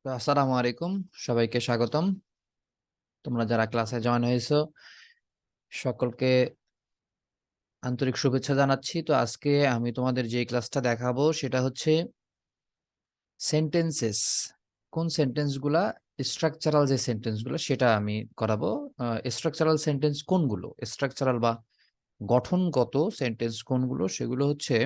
তো আসসালামু আলাইকুম, সবাইকে স্বাগতম। তোমরা যারা ক্লাসে জয়েন হয়েছো সকলকে আন্তরিক শুভেচ্ছা জানাচ্ছি। তো আজকে আমি তোমাদের যে ক্লাসটা দেখাবো সেটা হচ্ছে সেন্টেন্সেস। কোন সেন্টেন্সগুলা স্ট্রাকচারাল, যে সেন্টেন্সগুলো সেটা আমি করাবো। স্ট্রাকচারাল সেন্টেন্স কোনগুলো, স্ট্রাকচারাল বা গঠনগত সেন্টেন্স কোনগুলো, সেগুলো হচ্ছে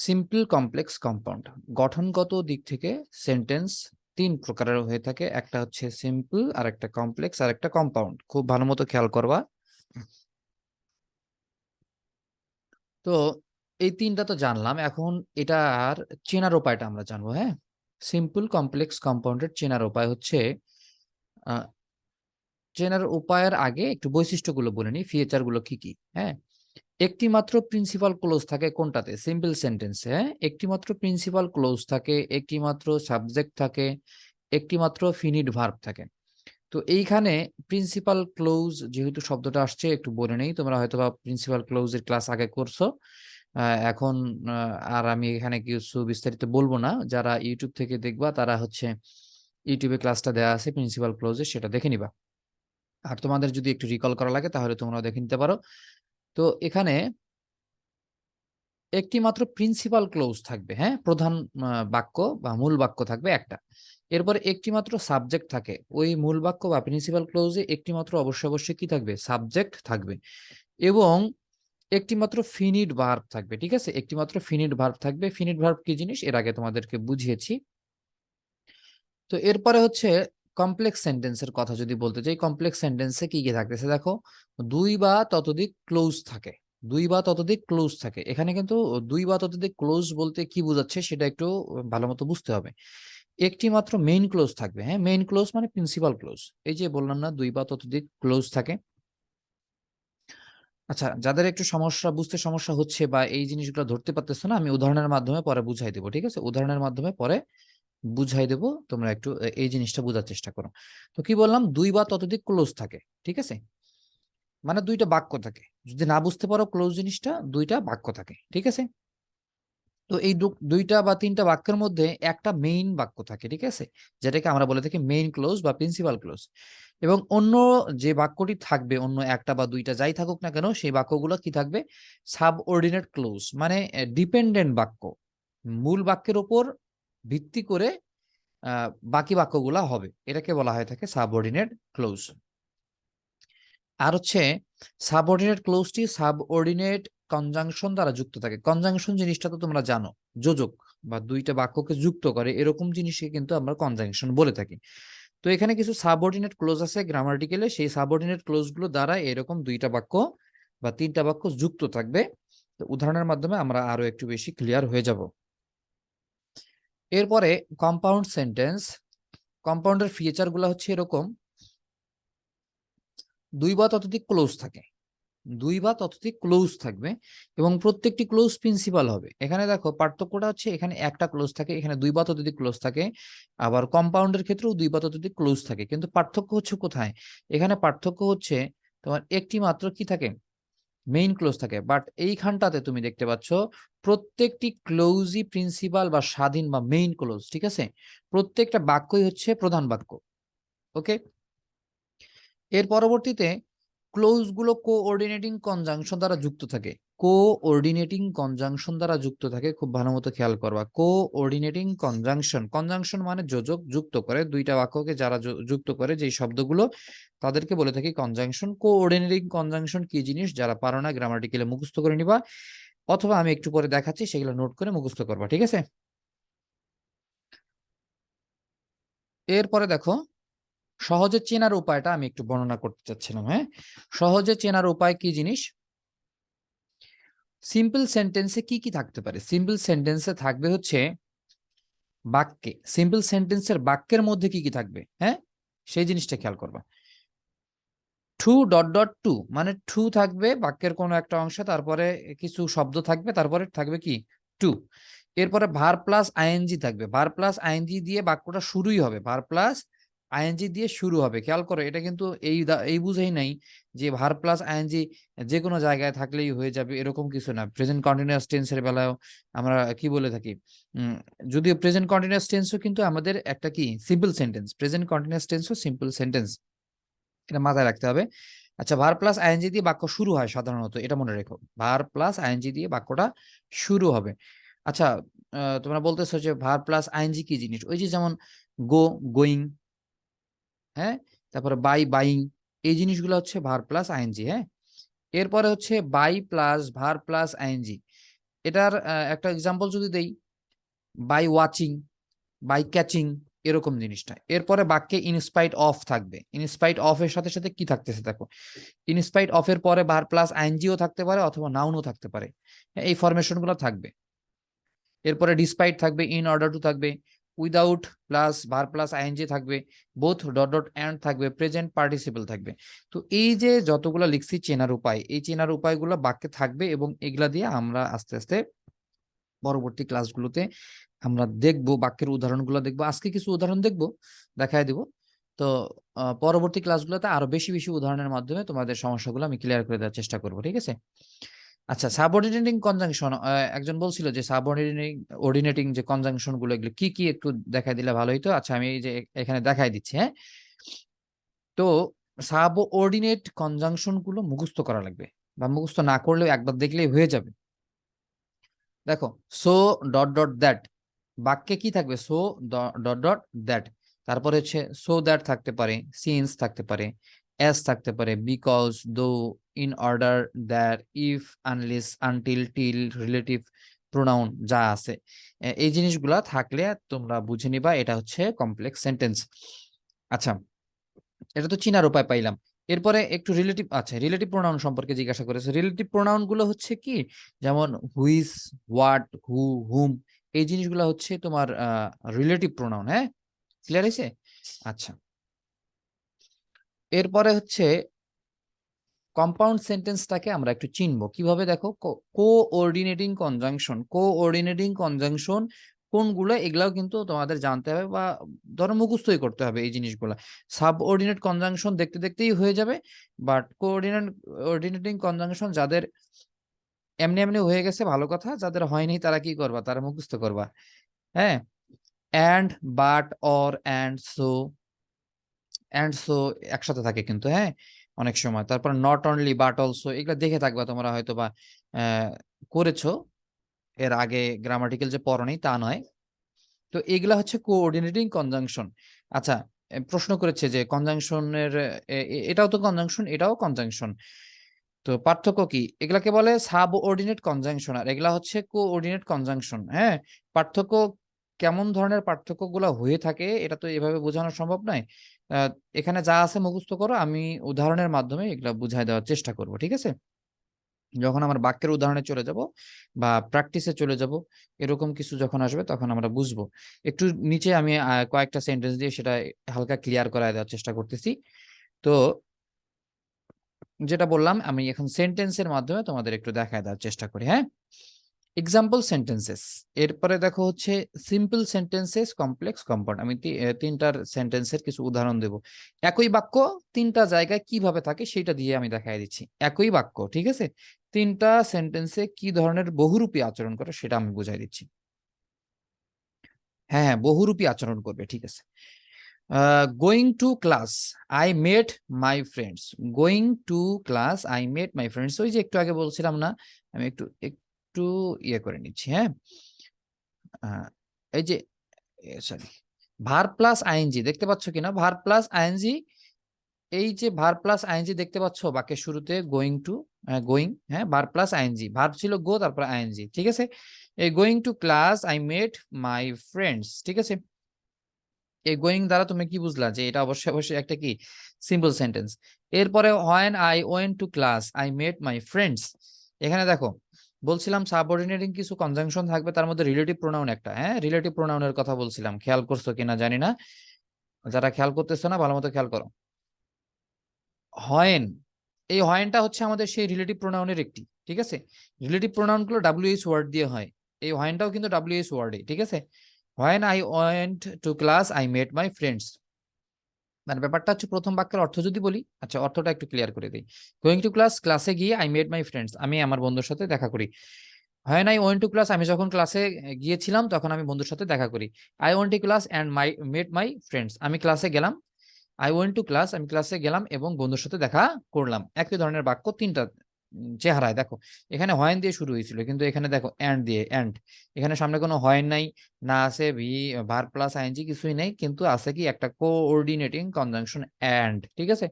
সিম্পল, কমপ্লেক্স, কম্পাউন্ড। গঠনগত দিক থেকে সেন্টেন্স তিন প্রকারের হয়ে থাকে, একটা হচ্ছে সিম্পল, আর একটা কমপ্লেক্স, আর একটা কম্পাউন্ড। খুব ভালো মতো খেয়াল করবা। তো এই তিনটা তো জানলাম, এখন এটা আর চেনার উপায়টা আমরা জানবো। হ্যাঁ, সিম্পল, কমপ্লেক্স, কম্পাউন্ডের চেনার উপায় হচ্ছে, আহ, চেনার উপায়ের আগে একটু বৈশিষ্ট্যগুলো বলে নিই, ফিচার গুলো কি কি। হ্যাঁ, একটি মাত্র প্রিন্সিপাল ক্লোজ থাকে কোনটাতে? সিম্পল সেন্টেন্সে। হ্যাঁ, একটি মাত্র প্রিন্সিপাল ক্লোজ থাকে, একটি মাত্র সাবজেক্ট থাকে, একটি মাত্র ফিনিট ভার্ব থাকে। তো এইখানে প্রিন্সিপাল ক্লোজ যেহেতু শব্দটা আসছে, একটু বলে নেই। তোমরা হয়তো বা প্রিন্সিপাল ক্লোজের ক্লাস আগে করছো। এখন আর আমি এখানে কিছু বিস্তারিত বলবো না। যারা ইউটিউব থেকে দেখবা তারা হচ্ছে ইউটিউবে ক্লাসটা দেওয়া আছে প্রিন্সিপাল ক্লোজের, সেটা দেখে নিবা। আর তোমাদের যদি একটু রিকল করা লাগে তাহলে তোমরা দেখে নিতে পারো। তো এখানে একটি মাত্র প্রিন্সিপাল ক্লোজ থাকবে। হ্যাঁ, প্রধান বাক্য বা মূল বাক্য থাকবে একটা। এরপরে একটি মাত্র সাবজেক্ট থাকে। ওই মূল বাক্য বা প্রিন্সিপাল ক্লোজে একটি মাত্র অবশ্যই অবশ্যই কি থাকবে? সাবজেক্ট থাকবে। এবং একটি মাত্র ফিনিট ভার্ব থাকবে। ঠিক আছে, একটি মাত্র ফিনিট ভার্ব থাকবে। ফিনিট ভার্ব কি জিনিস এর আগে তোমাদেরকে বুঝিয়েছি। তো এরপরে হচ্ছে কমপ্লেক্স সেন্টেন্সের কথা যদি বলতে চাই, কমপ্লেক্স সেন্টেন্সে কি কি থাকতেছে দেখো। দুই বা ততোধিক ক্লোজ থাকে। দুই বা ততোধিক ক্লোজ থাকে। এখানে কিন্তু দুই বা ততোধিক ক্লোজ বলতে কি বোঝাচ্ছে সেটা একটু ভালো মতো বুঝতে হবে। একটি মাত্র মেইন ক্লোজ থাকবে। হ্যাঁ, মেইন ক্লোজ মানে প্রিন্সিপাল ক্লোজ। এই যে বললাম না, দুই বা ততোধিক ক্লোজ থাকে। আচ্ছা, যাদের একটু সমস্যা, বুঝতে সমস্যা হচ্ছে বা এই জিনিসগুলো ধরতে পারতেছো না, আমি উদাহরণের মাধ্যমে পরে বুঝাই দেবো। ঠিক আছে, উদাহরণের মাধ্যমে পরে বুঝাই দেবো। তোমরা একটু এই জিনিসটা বোঝার চেষ্টা করো। তো কি বললাম? দুই বা ততোধিক ক্লোজ থাকে। ঠিক আছে, মানে দুইটা বাক্য থাকে। যদি না বুঝতে পারো ক্লোজ জিনিসটা, দুইটা বাক্য থাকে। ঠিক আছে, তো এই দুইটা বা তিনটা বাক্যের মধ্যে একটা মেইন বাক্য থাকে। ঠিক আছে, যেটাকে আমরা বলে থাকি মেইন ক্লোজ বা প্রিন্সিপাল ক্লোজ। এবং অন্য যে বাক্যটি থাকবে, অন্য একটা বা দুইটা যাই থাকুক না কেন, সেই বাক্যগুলো কি থাকবে? সাবঅর্ডিনেট ক্লোজ, মানে ডিপেন্ডেন্ট বাক্য। মূল বাক্যের উপর ভিত্তি করে বাকি বাক্যগুলা হবে। এটাকে বলা হয়ে থাকে সাবঅর্ডিনেট ক্লোজ। আর হচ্ছে সাবঅর্ডিনেট ক্লোজটি সাবঅর্ডিনেট কনজাংশন দ্বারা যুক্ত থাকে। কনজাংশন জিনিসটা তো তোমরা জানো, যোজক বা দুইটা বাক্যকে যুক্ত করে এরকম জিনিসকে কিন্তু আমরা কনজাংশন বলে থাকি। তো এখানে কিছু সাবঅর্ডিনেট ক্লোজ আছে গ্রামাটিক্যালে, সেই সাবঅর্ডিনেট ক্লোজ গুলো দ্বারা এরকম দুইটা বাক্য বা তিনটা বাক্য যুক্ত থাকবে। তো উদাহরণের মাধ্যমে আমরা আরো একটু বেশি ক্লিয়ার হয়ে যাব। এরপরে কম্পাউন্ড সেন্টেন্স। কম্পাউন্ডের ফিচার গুলো হচ্ছে এরকম, দুই বা ততোধিক ক্লোজ থাকে। দুই বা ততোধিক ক্লোজ থাকবে এবং প্রত্যেকটি ক্লোজ প্রিন্সিপাল হবে। এখানে দেখো পার্থক্যটা হচ্ছে, এখানে একটা ক্লোজ থাকে, এখানে দুই বা ততোধিক ক্লোজ থাকে। আবার কম্পাউন্ডের ক্ষেত্রেও দুই বা ততোধিক ক্লোজ থাকে। কিন্তু পার্থক্য হচ্ছে কোথায়? এখানে পার্থক্য হচ্ছে তোমার একটি মাত্র কি থাকে? মেইন ক্লোজ থাকে। বাট এইখানটাতে তুমি দেখতে পাচ্ছ প্রত্যেকটি ক্লোজই প্রিন্সিপাল বা স্বাধীন বা মেইন ক্লোজ। ঠিক আছে, প্রত্যেকটা বাক্যই হচ্ছে প্রধান বাক্য। ওকে, এর পরবর্তীতে ক্লোজ গুলো কোঅর্ডিনেটিং কনজাংশন দ্বারা যুক্ত থাকে। কোঅর্ডিনেটিং কনজাংশন দ্বারা যুক্ত থাকে, খুব ভালো মতো খেয়াল করবা। কোঅর্ডিনেটিং কনজাংশন, কনজাংশন মানে যোজক, যুক্ত করে দুইটা বাক্যকে যারা যুক্ত করে যেই শব্দগুলো, তাদেরকে বলে থাকি কনজাংশন। কোঅর্ডিনেটিং কনজাংশন কি জিনিস যারা পারো না গ্রামাটিক্যালি মুখস্থ করে নিবা, অথবা আমি একটু পরে দেখাচ্ছি, সেগুলো নোট করে মুখস্থ করবা। ঠিক আছে, এরপরে দেখো সহজে চেনার উপায়টা আমি একটু বর্ণনা করতে চাচ্ছিলাম। হ্যাঁ, সহজে চেনার উপায় কি জিনিস? সিম্পল সেন্টেন্সে কি কি থাকতে পারে? সিম্পল সেন্টেন্সে থাকবে হচ্ছে বাক্যে, সিম্পল সেন্টেন্সের বাক্যের মধ্যে কি কি থাকবে? হ্যাঁ, সেই জিনিসটা খেয়াল করবা। টু ডট ডট টু, মানে টু থাকবে বাক্যের কোনো একটা অংশ, তারপরে কিছু শব্দ থাকবে, তারপরে থাকবে কি? টু। এরপরে ভার প্লাস আইএনজি থাকবে। ভার প্লাস আইএনজি দিয়ে বাক্যটা শুরুই হবে, ভার প্লাস আইএনজি দিয়ে শুরু হবে। খেয়াল করো, এটা কিন্তু এই বুঝেই নাই যে ভার্ব প্লাস আইএনজি যে কোনো জায়গায় থাকলেই হয়ে যাবে, এরকম কিছু না। প্রেজেন্ট কন্টিনিউয়াস টেন্সের বেলায় আমরা কি বলে থাকি, যদিও প্রেজেন্ট কন্টিনিউয়াস টেন্সও কিন্তু আমাদের একটা কি সিম্পল সেন্টেন্স, প্রেজেন্ট কন্টিনিউয়াস টেন্সও সিম্পল সেন্টেন্স, এটা মাথায় রাখতে হবে। আচ্ছা, ভার্ব প্লাস আইএনজি দিয়ে বাক্য শুরু হয় সাধারণত, এটা মনে রেখো, ভার্ব প্লাস আইএনজি দিয়ে বাক্যটা শুরু হবে। আচ্ছা, তোমরা বলতেছো যে ভার্ব প্লাস আইএনজি কি জিনিস, ওই যে যেমন গো, গোয়িং, হ্যাঁ, তারপরে বাই, বাইং, এই জিনিসগুলো হচ্ছে ভার্ব প্লাস আইএনজি। হ্যাঁ, এরপরে হচ্ছে by plus verb plus ING. এটার একটা এক্সাম্পল যদি দেই, বাই ওয়াচিং, বাই ক্যাচিং, এরকম জিনিসটা। এরপরে বাক্যে ইনস্পাইট অফ থাকবে। ইনস্পাইট অফ এর সাথে সাথে কি থাকতেছে দেখো, ইনস্পাইট অফ এর পরে ভার্ব প্লাস আইএনজিও থাকতে পারে অথবা নাউনও থাকতে পারে, এই ফরমেশন গুলো থাকবে। এরপরে ডিসপাইট থাকবে, ইন অর্ডার টু থাকবে, without plus verb plus ING থাকবে, বোথ ডট ডট এন্ড থাকবে, প্রেজেন্ট পার্টিসিপল থাকবে। তো এই যে যতগুলো লিখছি চেনার উপায়, এই চেনার উপায়গুলো বাক্যে থাকবে এবং এগুলা দিয়ে আমরা আস্তে আস্তে পরবর্তী ক্লাসগুলোতে আমরা দেখবো, বাক্যের উদাহরণগুলো দেখবো। আজকে কিছু উদাহরণ দেখবো, দেখায় দিব। তো পরবর্তী ক্লাসগুলোতে আরো বেশি বেশি উদাহরণের মাধ্যমে তোমাদের সমস্যাগুলো আমি ক্লিয়ার করে দেওয়ার চেষ্টা করবো, ঠিক আছে? আচ্ছা, সাবঅর্ডিনেটিং কনজাংশন, একজন বলছিল যে অর্ডিনেটিং যে কনজাংশন গুলো, এগুলো কি কি একটু দেখাই দিলে ভালো হইতো। আচ্ছা, আমি এই যে এখানে দেখাই দিচ্ছি। হ্যাঁ, তো সাবঅর্ডিনেট কনজাংশন গুলো মুখস্থ করা লাগবে, বা মুখস্থ না করলেও একবার দেখলেই হয়ে যাবে। দেখো, সো ডট ডট দ্যাট, বাক্যে কি থাকবে, সো ডট ডট দ্যাট, তারপরে হচ্ছে সো দ্যাট থাকতে পারে, সিন্স থাকতে পারে, এস থাকতে পারে, বিকজ, দো, in order, that, if, unless, until, till, relative pronoun যা আছে, এই জিনিসগুলা থাকলে তোমরা বুঝে নিবা এটা হচ্ছে কমপ্লেক্স সেন্টেন্স। আচ্ছা, এটা তো চিনার উপায় পাইলাম। এরপরে একটু রিলেটিভ, আচ্ছা রিলেটিভ প্রোনাউন সম্পর্কে জিজ্ঞাসা করেছে। রিলেটিভ প্রোনাউন গুলো হচ্ছে কি, যেমন হুইস, হোয়াট, হু, হুম, এই জিনিসগুলো হচ্ছে তোমার রিলেটিভ প্রোনাউন। হ্যাঁ, ক্লিয়ার হয়েছে? আচ্ছা, এরপরে হচ্ছে কম্পাউন্ড সেন্টেন্সটাকে আমরা একটু চিনবো কিভাবে। দেখো, কোঅর্ডিনেটিং কনজাংশন, কোঅর্ডিনেটিং কনজাংশন কোনগুলো, এগুলাও কিন্তু তোমাদের জানতে হবে বা ধরো মুখস্থই করতে হবে এই জিনিসগুলো। সাবঅর্ডিনেট কনজাংশন দেখতে দেখতেই হয়ে যাবে, বাট অর্ডিনেটিং কনজাংশন যাদের এমনি এমনি হয়ে গেছে ভালো কথা, যাদের হয়নি তারা কি করবা, তারা মুখস্থ করবা। হ্যাঁ, and, but, or, and so একসাথে থাকে কিন্তু, হ্যাঁ, অনেক সময়। তারপর নট অনলি, বাট অলসো, এগুলো দেখে থাকবা তোমরা হয়তো বা করেছো এর আগে, গ্রামাটিক্যাল যে পড়নি তা নয়। তো এগুলা হচ্ছে কোঅর্ডিনেটিং কনজাংশন। আচ্ছা, প্রশ্ন করেছে যে কনজাংশনের, এটাও তো কনজাংশন, এটাও কনজাংশন, তো পার্থক্য কি? এগুলাকে বলে সাবঅর্ডিনেট কনজাংশন আর এগুলা হচ্ছে কোঅর্ডিনেট কনজাংশন। হ্যাঁ, পার্থক্য কেমন ধরনের পার্থক্যগুলো হয়ে থাকে এটা তো এভাবে বোঝানো সম্ভব নয়। আহ, এখানে যা আছে মুখস্থ করো, আমি উদাহরণের মাধ্যমে এগুলা বুঝাই দেওয়ার চেষ্টা করব, ঠিক আছে? যখন আমার বাক্যের উদাহরণে চলে যাব বা প্র্যাকটিসে চলে যাব, এরকম কিছু যখন আসবে তখন আমরা বুঝবো। একটু নিচে আমি কয়েকটা সেন্টেন্স দিয়ে সেটা হালকা ক্লিয়ার করায় দেওয়ার চেষ্টা করতেছি। তো যেটা বললাম, আমি এখন সেন্টেন্সের মাধ্যমে তোমাদের একটু দেখায় দেওয়ার চেষ্টা করি। হ্যাঁ, এক্সাম্পল সেন্টেন্সেস। এরপরে দেখো হচ্ছে সিম্পল সেন্টেন্সেস, কমপ্লেক্স, কম্পাউন্ড। আমি তিনটার সেন্টেন্সের কিছু উদাহরণ দেব। একই বাক্য তিনটা জায়গায় কিভাবে থাকে সেটা দিয়ে আমি দেখাই দিচ্ছি। একই বাক্য, ঠিক আছে, তিনটা সেন্টেন্সে কি ধরনের বহুরূপী আচরণ করে সেটা আমি বুঝাই দিচ্ছি। হ্যাঁ হ্যাঁ, বহুরূপী আচরণ করবে, ঠিক আছে। Going to class, I met my friends. Going to class, I met my friends, ওই যে একটু আগে বলছিলাম না, আমি একটু একটু ইয়ে করে নিচ্ছি। হ্যাঁ, এই যে সরি, ভার্ব প্লাস আইএনজি দেখতে পাচ্ছ কিনা, ভার্ব প্লাস আইএনজি, এই যে ভার্ব প্লাস আইএনজি দেখতে পাচ্ছ বাক্যের শুরুতে, গোয়িং টু, গোয়িং, হ্যাঁ, ভার্ব প্লাস আইএনজি, ভার্ব ছিল গো, তারপর আইএনজি, ঠিক আছে। এই going to class, I met my friends, ঠিক আছে। এই গোয়িং দ্বারা তুমি কি বুঝলা, যে এটা অবশ্যই অবশ্যই একটা কি সিম্পল সেন্টেন্স। এরপরে when I went to class, I met my friends. এখানে দেখো, বলছিলাম সাবঅর্ডিনেটিং কিছু কনজাংশন থাকবে, তার মধ্যে রিলেটিভ প্রোনাউন একটা। হ্যাঁ, রিলেটিভ প্রোনাউনের কথা বলছিলাম, খেয়াল করছো কিনা জানি না, যারা খেয়াল করতেছো না ভালো মতো খেয়াল করো। হয়েন, এই হয়েনটা হচ্ছে আমাদের সেই রিলেটিভ প্রোনাউনের একটি, ঠিক আছে। রিলেটিভ প্রোনাউন গুলো ডাব্লিউএইচ ওয়ার্ড দিয়ে হয়, এই হয়েনটাও কিন্তু ডাব্লিউএইচ ওয়ার্ডে, ঠিক আছে। When I went to class, I met my friends. মানে ব্যাপারটা হচ্ছে প্রথম বাক্যের অর্থ যদি বলি, আচ্ছা অর্থটা একটু ক্লিয়ার করে দিই। গোয়িং টু ক্লাস, ক্লাসে গিয়ে আই মেড মাই ফ্রেন্ডস, আমি আমার বন্ধুর সাথে দেখা করি। হয় নাই ওয়েন্ট টু ক্লাস, আমি যখন ক্লাসে গিয়েছিলাম তখন আমি বন্ধুর সাথে দেখা করি। I went to class and made my friends, আমি ক্লাসে গেলাম, আই ওয়েন্ট টু ক্লাস, আমি ক্লাসে গেলাম এবং বন্ধুর সাথে দেখা করলাম। একই ধরনের বাক্য তিনটা চেহারায় দেখো। এখানে হয়েন দিয়ে শুরু হয়েছিল, কিন্তু এখানে দেখো অ্যান্ড দিয়ে, অ্যান্ড এখানে সামনে কোনো হয়েন নাই, না আছে ভার প্লাস আইএনজি, কিছুই নেই, কিন্তু আছে কি একটা কোঅর্ডিনেটিং কনজাংশন অ্যান্ড, ঠিক আছে।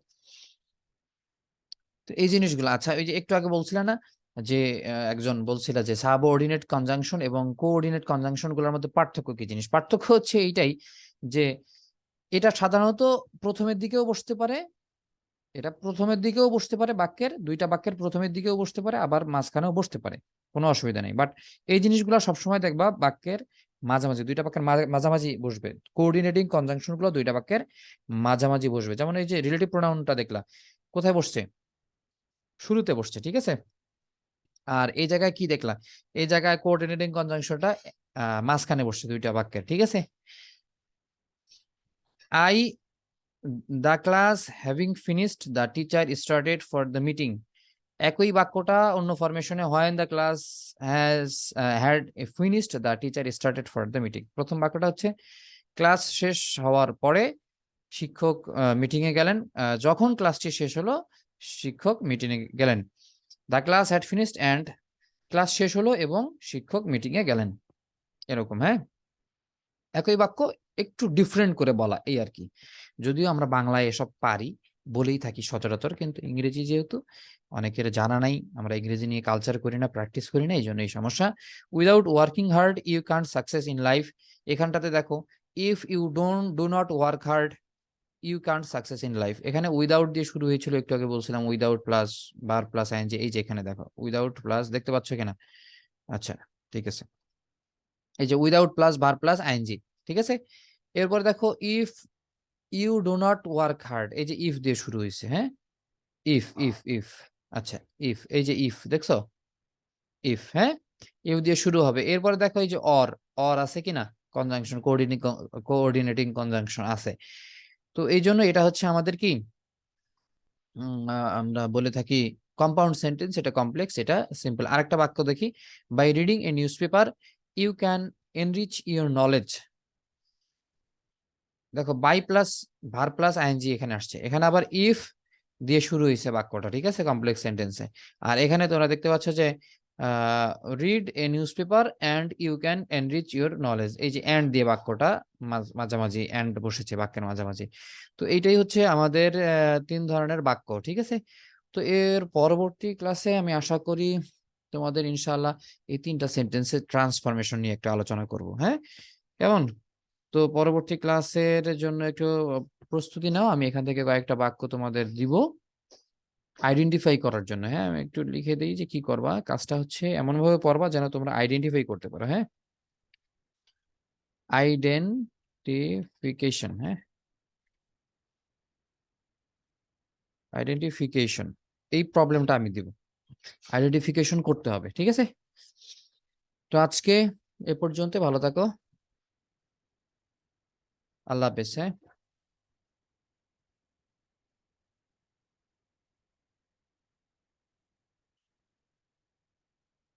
তো এই জিনিসগুলো, আচ্ছা ওই যে একটু আগে বলছিল না যে একজন বলছিল যে সাবঅর্ডিনেট কনজাংশন এবং কোঅর্ডিনেট কনজাংশন গুলোর মধ্যে পার্থক্য কি জিনিস, পার্থক্য হচ্ছে এইটাই যে এটা সাধারণত প্রথমের দিকেও বসতে পারে, এটা প্রথমের দিকেও বসতে পারে, বাক্যের দুইটা বাক্যের প্রথমের দিকেও বসতে পারে, আবার মাঝখানেও বসতে পারে, কোনো অসুবিধা নেই। বাট এই জিনিসগুলো সবসময় দেখবা বাক্যের মাঝামাঝি, দুইটা বাক্যের মাঝামাঝি বসবে। কোঅর্ডিনেটিং কনজাংশন গুলো দুইটা বাক্যের মাঝামাঝি বসবে। যেমন এই যে রিলেটিভ প্রোনাউনটা দেখলা কোথায় বসছে, শুরুতে বসছে, ঠিক আছে। আর এই জায়গায় কি দেখলা, এই জায়গায় কোঅর্ডিনেটিং কনজাংশনটা মাঝখানে বসছে দুইটা বাক্যের, ঠিক আছে। I the class having finished the teacher started for the meeting, একই বাক্যটা অন্য ফরমেশনে হয় the class has had finished the teacher started for the meeting. প্রথম বাক্যটা হচ্ছে ক্লাস শেষ হওয়ার পরে শিক্ষক মিটিং এ গেলেন, যখন ক্লাসটি শেষ হলো শিক্ষক মিটিং এ গেলেন। The class had finished and, class শেষ হলো এবং শিক্ষক মিটিং এ গেলেন, এরকম। হ্যাঁ, একই বাক্য একটু ডিফারেন্ট করে বলা, এই আর কি। যদিও আমরা বাংলায় এসব পারি, বলেই থাকি সচরাচর, কিন্তু ইংরেজি যেহেতু অনেকের জানা নাই, আমরা ইংরেজি নিয়ে কালচার করি না, প্র্যাকটিস করি না, এই জন্য এই সমস্যা। Without working hard you can't success in life, এখানটাতে দেখো if you do not work hard you can't success in life, এখানে উইদাউট দিয়ে শুরু হয়েছিল, একটু আগে বলছিলাম without plus verb plus ING, এই যে এখানে দেখো উইদাউট প্লাস, দেখতে পাচ্ছ কিনা, আচ্ছা ঠিক আছে, এই যে without plus verb plus ING, ঠিক আছে। এরপর দেখো if you do not work hard, এই যে ইফ দিয়ে শুরু হয়েছে, হ্যাঁ, ইফ, আচ্ছা ইফ, এই যে ইফ দেখছো, ইফ, হ্যাঁ, ইউ দিয়ে শুরু হবে। এরপরে দেখো এই যে অর আছে কিনা, কনজাংশন, কোঅর্ডিনেটিং কনজাংশন আছে। তো এই জন্য এটা হচ্ছে আমাদের কি আমরা বলে থাকি কম্পাউন্ড সেন্টেন্স, এটা কমপ্লেক্স, এটা সিম্পল। আরেকটা বাক্য দেখি, by reading a newspaper you can enrich your knowledge, দেখো by plus verb plus ING এখানে আসছে, এখানে আবার ইফ দিয়ে শুরু হয়েছে বাক্যটা, ঠিক আছে, কমপ্লেক্স সেন্টেন্সে। আর এখানে তোমরা দেখতে পাচ্ছ যে read a newspaper and you can enrich your knowledge, এই যে অ্যান্ড দিয়ে বাক্যটা মাঝামাঝি অ্যান্ড বসেছে বাক্যের মাঝামাঝি। তো এইটাই হচ্ছে আমাদের তিন ধরনের বাক্য, ঠিক আছে। তো এর পরবর্তী ক্লাসে আমি আশা করি তোমাদের ইনশাআল্লাহ এই তিনটা সেন্টেন্সের ট্রান্সফরমেশন নিয়ে একটা আলোচনা করব, হ্যাঁ, কেমন। তো পরবর্তী ক্লাসের জন্য একটু প্রস্তুতি নাও, আমি এখান থেকে কয়েকটা বাক্য তোমাদের দিব আইডেন্টিফাই করার জন্য। হ্যাঁ, আমি একটু লিখে দিই যে কি করবা, কাজটা হচ্ছে এমন ভাবে পড়বা যেন তোমরা আইডেন্টিফাই করতে পারো। হ্যাঁ, আইডেন্টিফিকেশন, হ্যাঁ, আইডেন্টিফিকেশন, এই প্রবলেমটা আমি দিব, আইডেন্টিফিকেশন করতে হবে, ঠিক আছে। তো আজকে এ পর্যন্ত, ভালো থাকো, আল্লাহ হাফেজ, হ্যাঁ।